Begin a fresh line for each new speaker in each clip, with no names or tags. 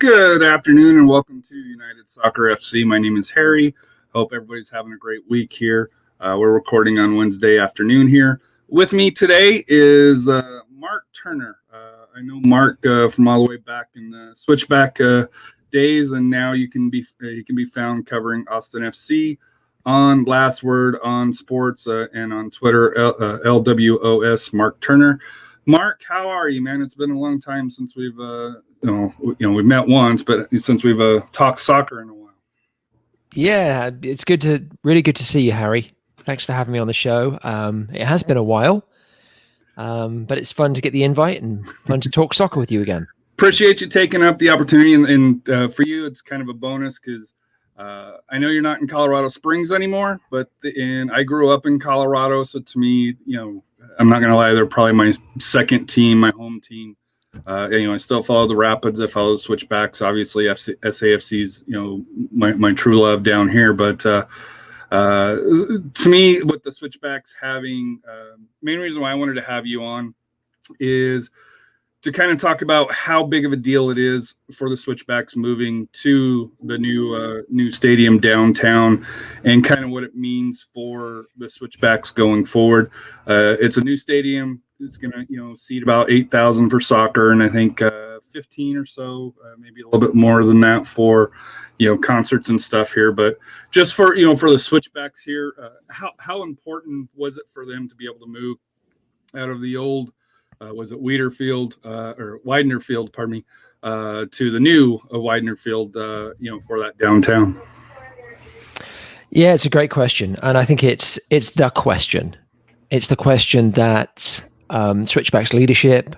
Good afternoon and welcome to United Soccer FC. My name is Harry. Hope everybody's having a great week here. We're recording on Wednesday afternoon here. With me today is Mark Turner. I know Mark from all the way back in the Switchback days, and now he can be found covering Austin FC on Last Word on Sports and on Twitter, LWOS Mark Turner. Mark, how are you, man? It's been a long time since we've we've met once, but since we've talked soccer in a while.
Yeah, it's really good to see you, Harry. Thanks for having me on the show. It has been a while, but it's fun to get the invite and fun to talk soccer with you again.
Appreciate you taking up the opportunity, and for you, it's kind of a bonus because I know you're not in Colorado Springs anymore, but I grew up in Colorado, so to me, I'm not gonna lie, they're probably my second team, my home team. I still follow the Rapids. I follow the Switchbacks. Obviously, SAFC's my true love down here. But to me, with the Switchbacks having main reason why I wanted to have you on is to kind of talk about how big of a deal it is for the Switchbacks moving to the new stadium downtown, and kind of what it means for the Switchbacks going forward. It's a new stadium. It's going to seat about 8,000 for soccer, and I think 15 or so, maybe a little bit more than that for concerts and stuff here. But just for for the Switchbacks here, how important was it for them to be able to move out of the old was it Widener Field, pardon me, to the new Widener Field, for that downtown?
Yeah, it's a great question, and I think it's the question. It's the question that Switchbacks leadership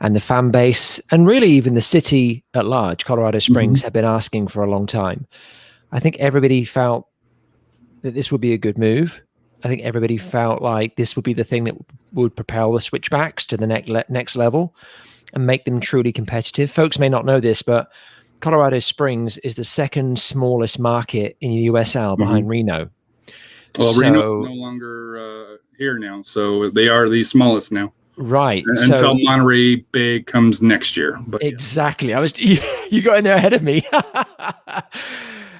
and the fan base, and really even the city at large, Colorado Springs, have been asking for a long time. I think everybody felt that this would be a good move. I think everybody felt like this would be the thing that would propel the Switchbacks to the next level and make them truly competitive. Folks may not know this, but Colorado Springs is the second smallest market in the USL behind Reno.
Well, Reno's no longer here now, so they are the smallest now.
Right.
Until Monterey Bay comes next year. But
exactly. You got in there ahead of me.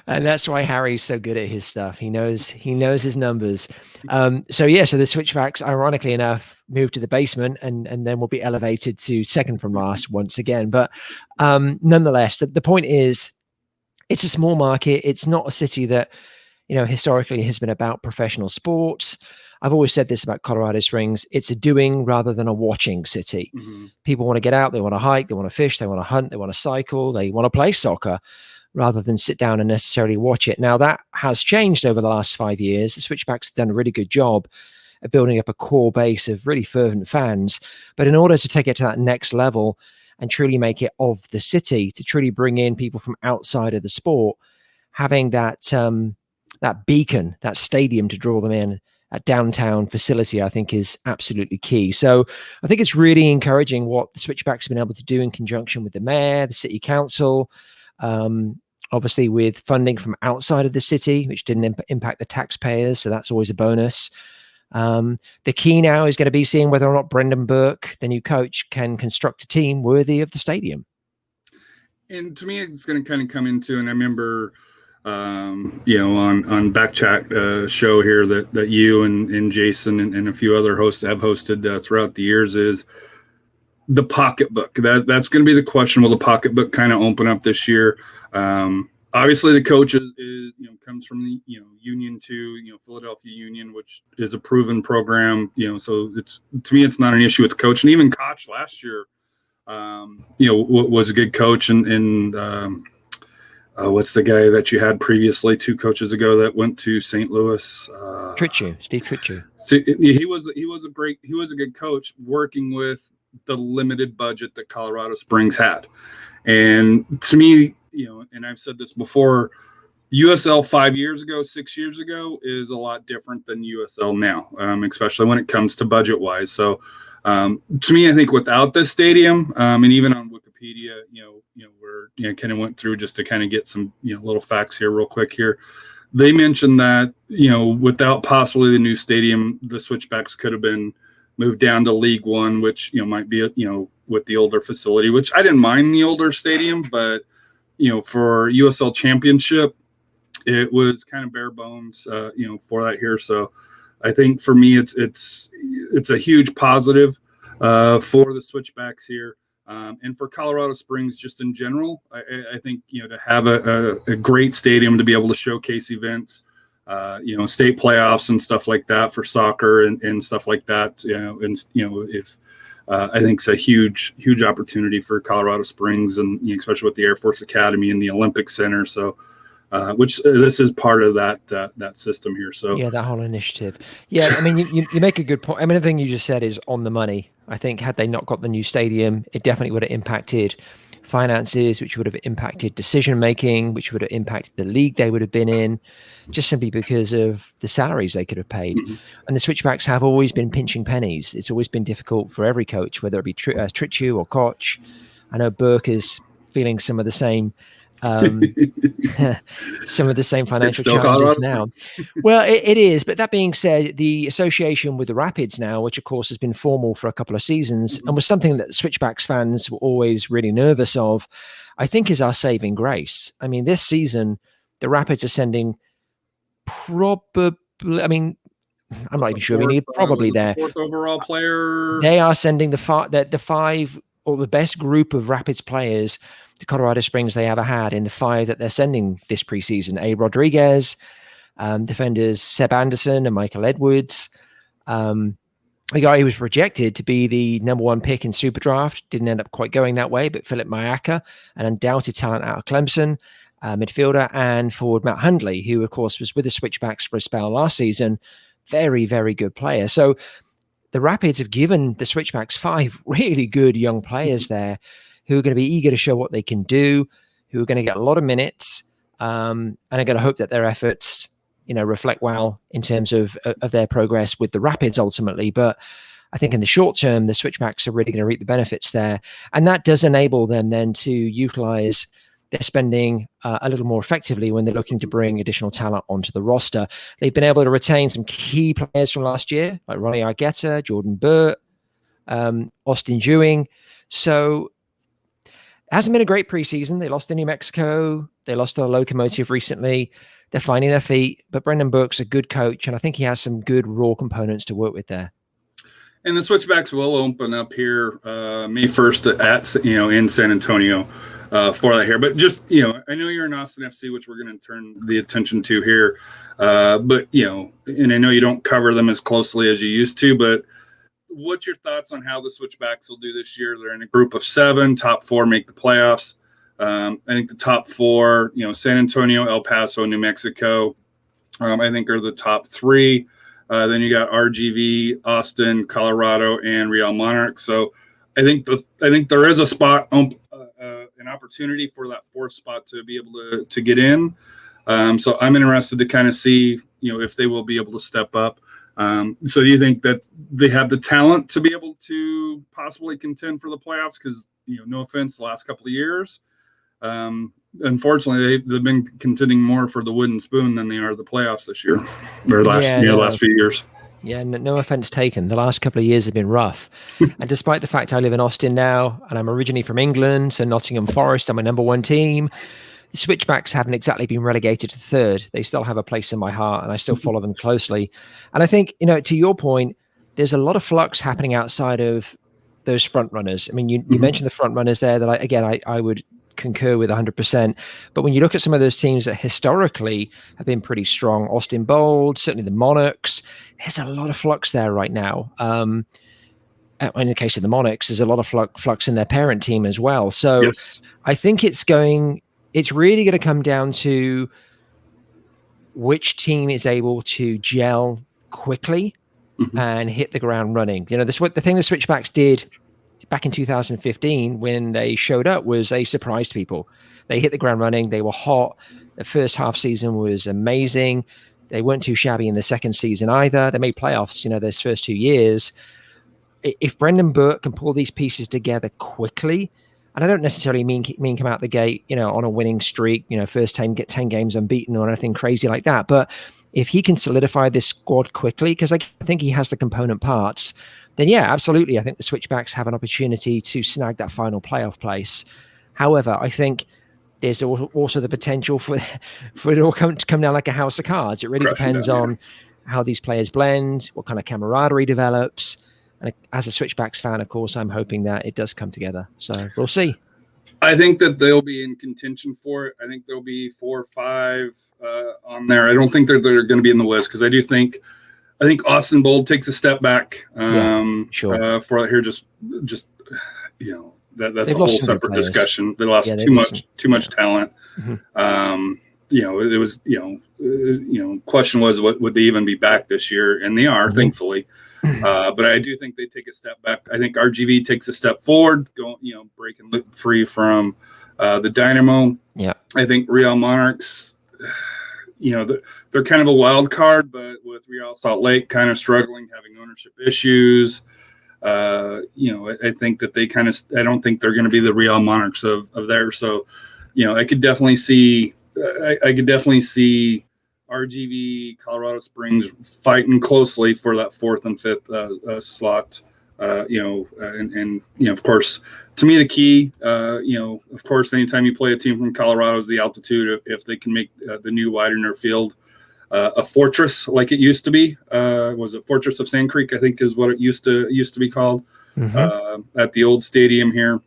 And that's why Harry's so good at his stuff. He knows his numbers. So the Switchbacks, ironically enough, moved to the basement and then will be elevated to second from last once again. But nonetheless, the point is, it's a small market. It's not a city that, historically has been about professional sports. I've always said this about Colorado Springs. It's a doing rather than a watching city. People want to get out. They want to hike. They want to fish. They want to hunt. They want to cycle. They want to play soccer rather than sit down and necessarily watch it. Now, that has changed over the last 5 years. The Switchbacks have done a really good job of building up a core base of really fervent fans. But in order to take it to that next level and truly make it of the city, to truly bring in people from outside of the sport, having that beacon, that stadium to draw them in, a downtown facility, I think is absolutely key. So I think it's really encouraging what the Switchbacks have been able to do in conjunction with the mayor, the city council, obviously with funding from outside of the city, which didn't impact the taxpayers. So that's always a bonus. The key now is going to be seeing whether or not Brendan Burke, the new coach, can construct a team worthy of the stadium.
And to me, it's going to kind of come into, and I remember, on Backchat show here that you and Jason and a few other hosts have hosted throughout the years is the pocketbook. That's going to be the question. Will the pocketbook kind of open up this year? Obviously, the coach is comes from the Union to Philadelphia Union, which is a proven program. So to me, it's not an issue with the coach. And even Koch last year, was a good coach. And what's the guy that you had previously 2 coaches ago that went to St. Louis?
Steve Tritchu.
He was a good coach working with the limited budget that Colorado Springs had. And to me, and I've said this before, USL 5 years ago, 6 years ago is a lot different than USL now, especially when it comes to budget wise. So to me, I think without this stadium, and even on Wikipedia, where kind of went through just to kind of get some little facts here real quick here. They mentioned that without possibly the new stadium, the Switchbacks could have been moved down to League One, which might be with the older facility, which I didn't mind the older stadium, but for USL Championship, it was kind of bare bones, for that here. So I think for me, it's a huge positive for the Switchbacks here. And for Colorado Springs, just in general, I think, to have a great stadium to be able to showcase events, state playoffs and stuff like that for soccer and stuff like that, if I think it's a huge, huge opportunity for Colorado Springs, and especially with the Air Force Academy and the Olympic Center. So, which this is part of that system here. So
yeah, that whole initiative. Yeah, I mean, you make a good point. I mean, everything you just said is on the money. I think had they not got the new stadium, it definitely would have impacted finances, which would have impacted decision making, which would have impacted the league they would have been in, just simply because of the salaries they could have paid.
Mm-hmm.
And the Switchbacks have always been pinching pennies. It's always been difficult for every coach, whether it be Trichu or Koch. I know Burke is feeling some of the same financial challenges now. Well, it is. But that being said, the association with the Rapids now, which of course has been formal for a couple of seasons and was something that Switchbacks fans were always really nervous of, I think is our saving grace. I mean, this season, the Rapids are sending probably, I mean, I'm not even sure. I mean, probably
the fourth overall player.
They are sending the five or the best group of Rapids players to Colorado Springs they ever had in the five that they're sending this preseason. A. Rodriguez, defenders Seb Anderson and Michael Edwards. The guy who was projected to be the number one pick in Super Draft didn't end up quite going that way, but Philip Mayaka, an undoubted talent out of Clemson, midfielder, and forward Matt Hundley, who of course was with the Switchbacks for a spell last season. Very, very good player. So the Rapids have given the Switchbacks five really good young players there who are going to be eager to show what they can do, who are going to get a lot of minutes, and are going to hope that their efforts, reflect well in terms of their progress with the Rapids ultimately. But I think in the short term, the Switchbacks are really going to reap the benefits there. And that does enable them then to utilize their spending a little more effectively when they're looking to bring additional talent onto the roster. They've been able to retain some key players from last year, like Ronnie Argueta, Jordan Burt, Austin Dewing. So it hasn't been a great preseason. They lost to New Mexico. They lost to the Locomotive recently. They're finding their feet, but Brendan Burke's a good coach, and I think he has some good raw components to work with there.
And the Switchbacks will open up here May 1st at in San Antonio for that here. But just I know you're in Austin FC, which we're going to turn the attention to here. But and I know you don't cover them as closely as you used to, but what's your thoughts on how the Switchbacks will do this year? They're in a group of 7. Top 4 make the playoffs. I think the top 4, San Antonio, El Paso, New Mexico, I think are the top 3. Then you got RGV, Austin, Colorado, and Real Monarchs. So I think there is a spot, an opportunity for that 4th spot to be able to get in. So I'm interested to kind of see, if they will be able to step up. So do you think that they have the talent to be able to possibly contend for the playoffs? Because, no offense, the last couple of years, unfortunately, they've been contending more for the wooden spoon than they are the playoffs this year, or last few years.
Yeah, no offense taken. The last couple of years have been rough. And despite the fact I live in Austin now, and I'm originally from England, so Nottingham Forest are my number 1 team, the Switchbacks haven't exactly been relegated to 3rd. They still have a place in my heart, and I still follow them closely. And I think, to your point, there's a lot of flux happening outside of those front runners. I mean, you mentioned the front runners there that I would concur with 100%. But when you look at some of those teams that historically have been pretty strong, Austin Bold, certainly the Monarchs, there's a lot of flux there right now. In the case of the Monarchs, there's a lot of flux in their parent team as well. So yes. I think it's really going to come down to which team is able to gel quickly and hit the ground running. The thing the Switchbacks did back in 2015 when they showed up was they surprised people. They hit the ground running. They were hot. The first half season was amazing. They weren't too shabby in the second season either. They made playoffs, those first 2 years. If Brendan Burke can pull these pieces together quickly, and I don't necessarily mean come out the gate, on a winning streak, first 10 games unbeaten or anything crazy like that. But if he can solidify this squad quickly, because I think he has the component parts, then yeah, absolutely. I think the Switchbacks have an opportunity to snag that final playoff place. However, I think there's also the potential for it all to come down like a house of cards. It really depends on how these players blend, what kind of camaraderie develops. And as a Switchbacks fan, of course, I'm hoping that it does come together. So we'll see.
I think that they'll be in contention for it. I think there'll be 4 or 5 on there. I don't think they're going to be in the list because I think Austin Bold takes a step back.
Sure.
For here, just that's a whole separate discussion. They lost too much talent.
Mm-hmm.
It was question was what would they even be back this year, and they are, thankfully. But I do think they take a step back. I think RGV takes a step forward, breaking free from the Dynamo.
Yeah,
I think Real Monarchs, they're kind of a wild card, but with Real Salt Lake kind of struggling, having ownership issues, I think that I don't think they're going to be the Real Monarchs of there. So, I could definitely see RGV, Colorado Springs fighting closely for that 4th and 5th slot. Of course, to me, the key, of course, anytime you play a team from Colorado is the altitude. If they can make the new Widener Field a fortress like it used to be, was it Fortress of Sand Creek? I think is what it used to be called at the old stadium here.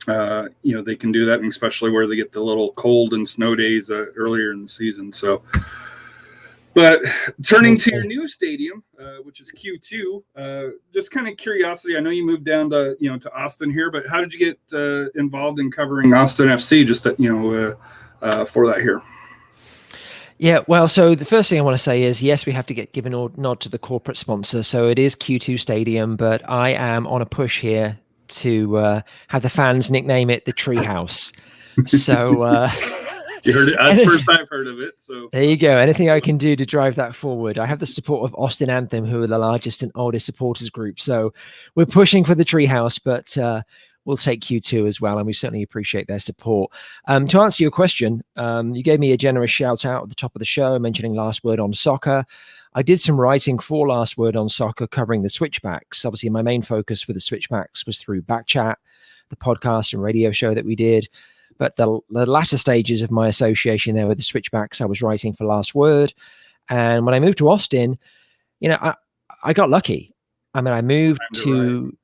They can do that, and especially where they get the little cold and snow days earlier in the season. So. But turning to your new stadium, which is Q2, just kind of curiosity. I know you moved down to Austin here, but how did you get involved in covering Austin FC? Just that for that here.
Yeah, well, so the first thing I want to say is, yes, we have to give a nod to the corporate sponsor. So it is Q2 Stadium, but I am on a push here to have the fans nickname it the Treehouse. So.
You heard it. That's the first I've heard of it. So
there you go. Anything I can do to drive that forward. I have the support of Austin Anthem, who are the largest and oldest supporters group. So we're pushing for the Treehouse, but we'll take Q2 as well, and we certainly appreciate their support. To answer your question, you gave me a generous shout out at the top of the show, mentioning Last Word on Soccer. I did some writing for Last Word on Soccer covering the Switchbacks. Obviously, my main focus for the Switchbacks was through Backchat, the podcast and radio show that we did. But the latter stages of my association there with the Switchbacks, I was writing for Last Word. And when I moved to Austin, I got lucky. I mean, I moved to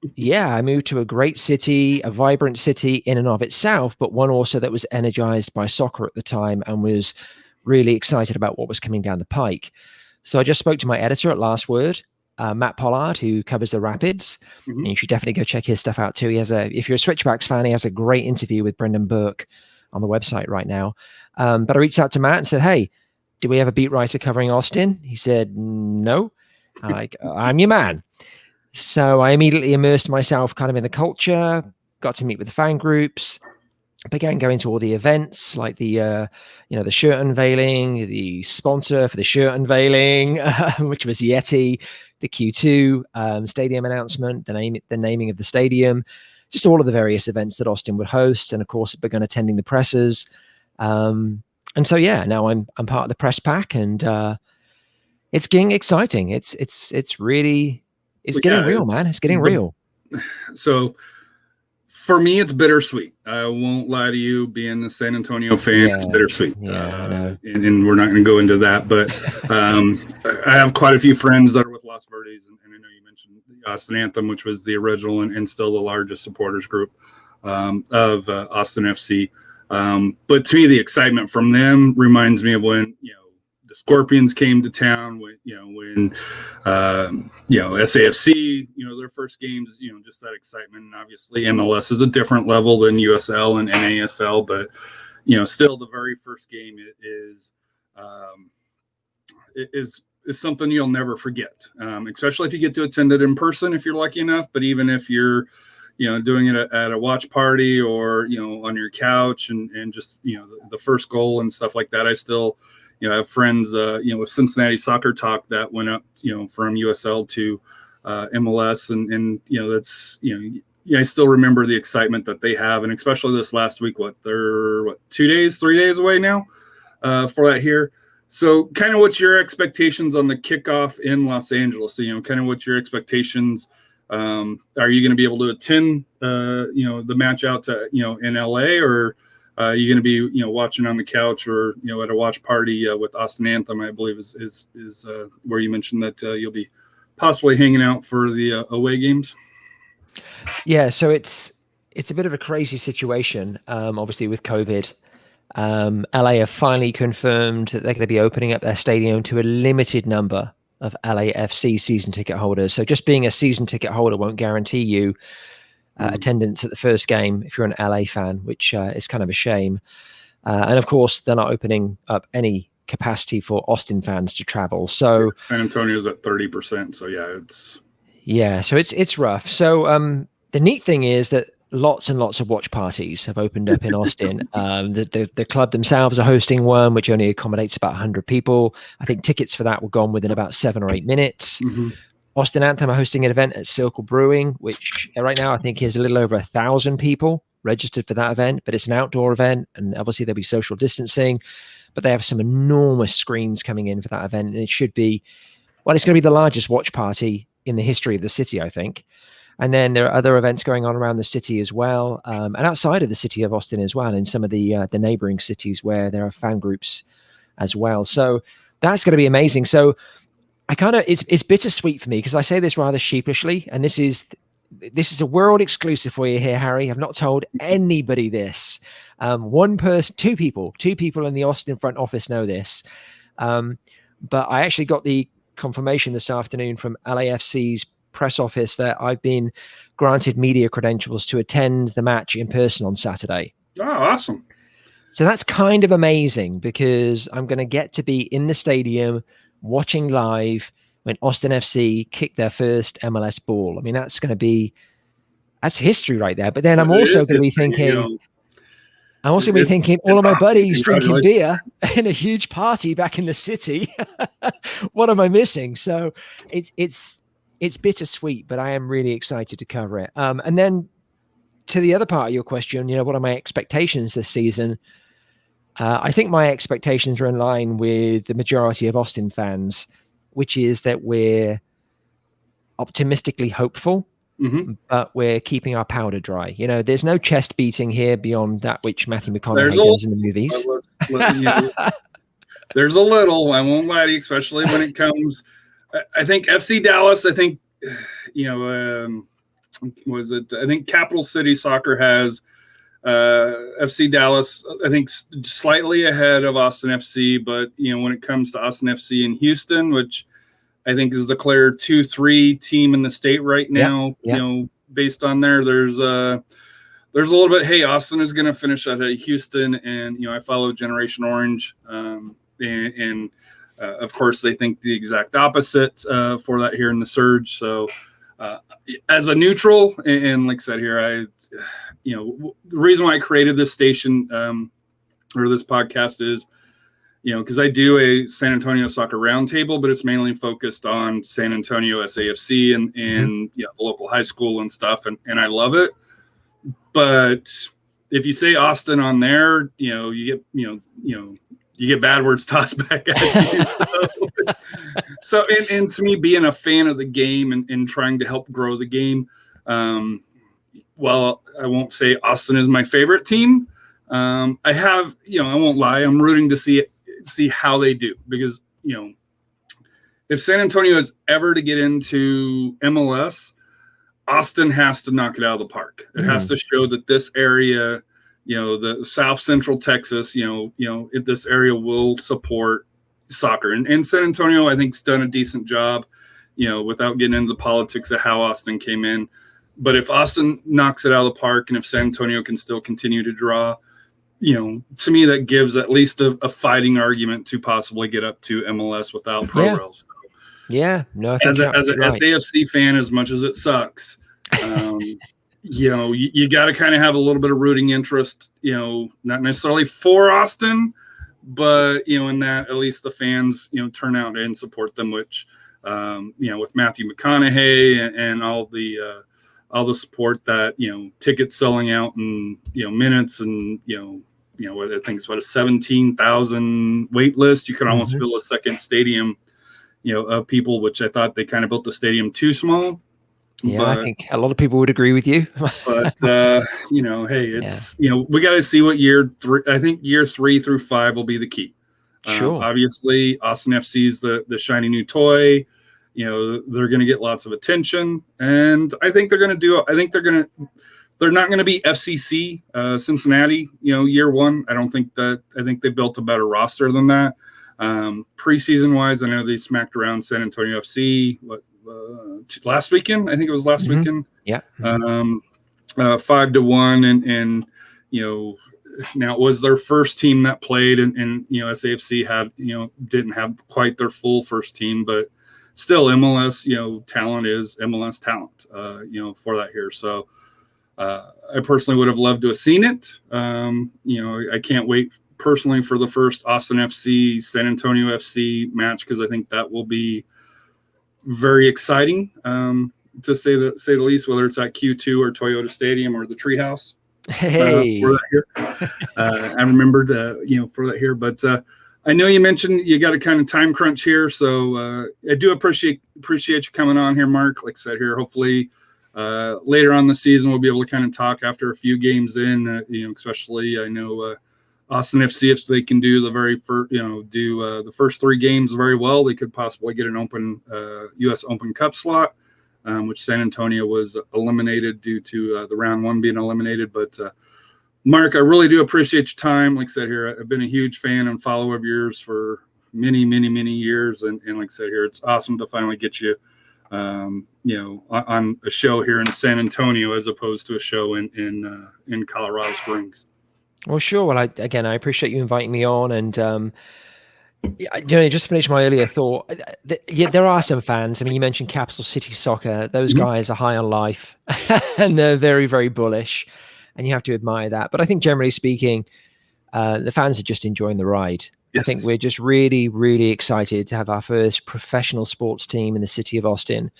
a great city, a vibrant city in and of itself, but one also that was energized by soccer at the time and was really excited about what was coming down the pike. So I just spoke to my editor at Last Word, Matt Pollard, who covers the Rapids. Mm-hmm. And you should definitely go check his stuff out too. If you're a Switchbacks fan, he has a great interview with Brendan Burke on the website right now. But I reached out to Matt and said, hey, do we have a beat writer covering Austin? He said, no. I'm like, I'm your man. So I immediately immersed myself kind of in the culture, got to meet with the fan groups, began going to all the events like the shirt unveiling, the sponsor for the shirt unveiling, which was Yeti, the Q2 stadium announcement, the naming of the stadium, just all of the various events that Austin would host. And of course, I began attending the presses. And so, yeah, now I'm part of the press pack, and it's getting exciting. It's getting real, man. It's getting real.
So for me, it's bittersweet. I won't lie to you. Being the San Antonio fan, it's bittersweet.
Yeah, I know.
And we're not going to go into that. But I have quite a few friends that are with Los Verdes. And I know you mentioned the Austin Anthem, which was the original and still the largest supporters group of Austin FC. But to me, the excitement from them reminds me of when, the Scorpions came to town, when SAFC, their first games, just that excitement. And obviously MLS is a different level than USL and NASL, but still the very first game is something you'll never forget, especially if you get to attend it in person, if you're lucky enough. But even if you're doing it at a watch party or on your couch and just the first goal and stuff like that, I still I have friends, with Cincinnati Soccer Talk that went up, from USL to MLS, and that's I still remember the excitement that they have, and especially this last week. They're 3 days away now for that here. So, kind of, what's your expectations on the kickoff in Los Angeles? Kind of what's your expectations? Are you going to be able to attend, the match out to in LA, or you're going to be, watching on the couch or, at a watch party with Austin Anthem, I believe is where you mentioned that you'll be possibly hanging out for the away games.
Yeah, so it's a bit of a crazy situation, obviously with COVID. LA have finally confirmed that they're going to be opening up their stadium to a limited number of LAFC season ticket holders. So just being a season ticket holder won't guarantee you attendance at the first game if you're an LA fan, which is kind of a shame. And of course, they're not opening up any capacity for Austin fans to travel. So
San Antonio's at 30%. So
so it's rough. So the neat thing is that lots and lots of watch parties have opened up in Austin. The club themselves are hosting one, which only accommodates about 100 people. I think tickets for that were gone within about 7 or 8 minutes.
Mm-hmm.
Austin Anthem are hosting an event at Circle Brewing, which right now I think is a little over 1,000 people registered for that event, but it's an outdoor event, and obviously there'll be social distancing, but they have some enormous screens coming in for that event, and it's going to be the largest watch party in the history of the city, I think. And then there are other events going on around the city as well, and outside of the city of Austin as well, in some of the neighboring cities where there are fan groups as well. So that's going to be amazing. So it's bittersweet for me because I say this rather sheepishly, and this is a world exclusive for you here, Harry. I've not told anybody this. Two people in the Austin front office know this, but I actually got the confirmation this afternoon from LAFC's press office that I've been granted media credentials to attend the match in person on Saturday.
Oh, awesome.
So that's kind of amazing because I'm going to get to be in the stadium watching live when Austin FC kick their first MLS ball. I mean, that's history right there. But then I'm also going to be thinking, all of my buddies drinking beer in a huge party back in the city. What am I missing? So it's bittersweet, but I am really excited to cover it. And then to the other part of your question, what are my expectations this season? I think my expectations are in line with the majority of Austin fans, which is that we're optimistically hopeful, but we're keeping our powder dry. There's no chest beating here beyond that which Matthew McConaughey does in the movies.
There's a little, I won't lie to you, especially when it comes. I think FC Dallas, I think Capital City Soccer has FC Dallas, I think, slightly ahead of Austin FC. But, when it comes to Austin FC in Houston, which I think is the clear 2-3 team in the state right now, based on there's a little bit, hey, Austin is going to finish at Houston. And, I follow Generation Orange. And of course, they think the exact opposite for that here in the Surge. So as a neutral, and like I said here, the reason why I created this station or this podcast is, because I do a San Antonio Soccer Roundtable, but it's mainly focused on San Antonio SAFC and the local high school and stuff. And I love it. But if you say Austin on there, you get bad words tossed back at you. So and to me, being a fan of the game and trying to help grow the game, well, I won't say Austin is my favorite team. I won't lie, I'm rooting to see how they do, because, if San Antonio is ever to get into MLS, Austin has to knock it out of the park. It has to show that this area, the South Central Texas, this area will support soccer. And San Antonio, I think, has done a decent job, without getting into the politics of how Austin came in. But if Austin knocks it out of the park, and if San Antonio can still continue to draw, to me, that gives at least a fighting argument to possibly get up to MLS without pro rails. So,
no, I think
as an SAFC fan, as much as it sucks, you got to kind of have a little bit of rooting interest, not necessarily for Austin, but, in that at least the fans, turn out and support them, which, with Matthew McConaughey and all the support that, tickets selling out in, minutes and, I think it's a 17,000 wait list. You could almost fill a second stadium, of people, which I thought they kind of built the stadium too small.
Yeah, I
but
think a lot of people would agree with you.
hey, it's we got to see what year 3. I think year 3 through 5 will be the key.
Sure.
Obviously, Austin FC is the shiny new toy. They're going to get lots of attention, and I think they're going to do. I think they're not going to be FCC Cincinnati. Year 1. I think they built a better roster than that. Preseason wise, I know they smacked around San Antonio FC. Last weekend? I think it was last weekend.
Yeah.
5-1, and now it was their first team that played, and SAFC had didn't have quite their full first team, but still MLS talent is MLS talent for that here. So I personally would have loved to have seen it. I can't wait personally for the first Austin FC San Antonio FC match, because I think that will be very exciting, to say the least, whether it's at Q2 or Toyota Stadium or the Treehouse.
Hey,
for that here. I remembered, for that here. But I know you mentioned you got a kind of time crunch here, so I do appreciate you coming on here, Mark. Like I said here, hopefully later on the season we'll be able to kind of talk after a few games in. Especially I know Austin FC, if they can do the very first, the first 3 games very well, they could possibly get an open U.S. Open Cup slot, which San Antonio was eliminated due to the round 1 being eliminated. But Mark, I really do appreciate your time. Like I said here, I've been a huge fan and follower of yours for many, many, many years, and like I said here, it's awesome to finally get you, on a show here in San Antonio as opposed to a show in Colorado Springs.
well, sure. Well, I appreciate you inviting me on, and just to finish my earlier thought, there are some fans. I mean, you mentioned Capital City Soccer. Those guys are high on life, and they're very, very bullish, and you have to admire that. But I think generally speaking, the fans are just enjoying the ride. Yes. I think we're just really, really excited to have our first professional sports team in the city of Austin.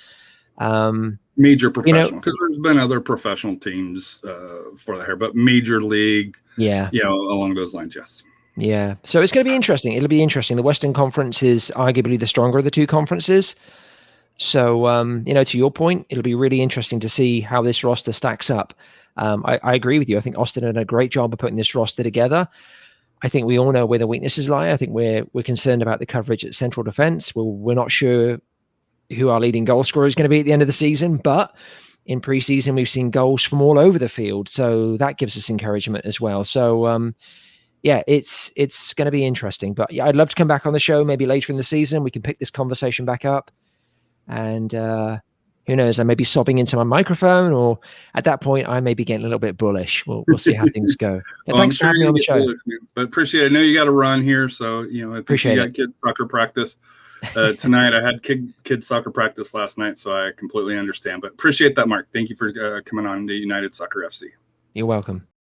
Major professional, because there's been other professional teams for that here, but major league, along those lines, yes.
Yeah, so it's going to be interesting. It'll be interesting. The Western Conference is arguably the stronger of the 2 conferences. So, to your point, it'll be really interesting to see how this roster stacks up. I agree with you. I think Austin did a great job of putting this roster together. I think we all know where the weaknesses lie. I think we're concerned about the coverage at central defense. We're not sure who our leading goal scorer is going to be at the end of the season, but in preseason we've seen goals from all over the field, so that gives us encouragement as well. So it's going to be interesting. But yeah, I'd love to come back on the show maybe later in the season. We can pick this conversation back up, and who knows, I may be sobbing into my microphone, or at that point I may be getting a little bit bullish. We'll see how things go. Thanks for having me on the show. Bullish,
but appreciate it. I know you got to run here, so I think
appreciate
you got kids soccer practice tonight. I had kids soccer practice last night, so I completely understand. But appreciate that, Mark. Thank you for coming on to United Soccer FC.
You're welcome.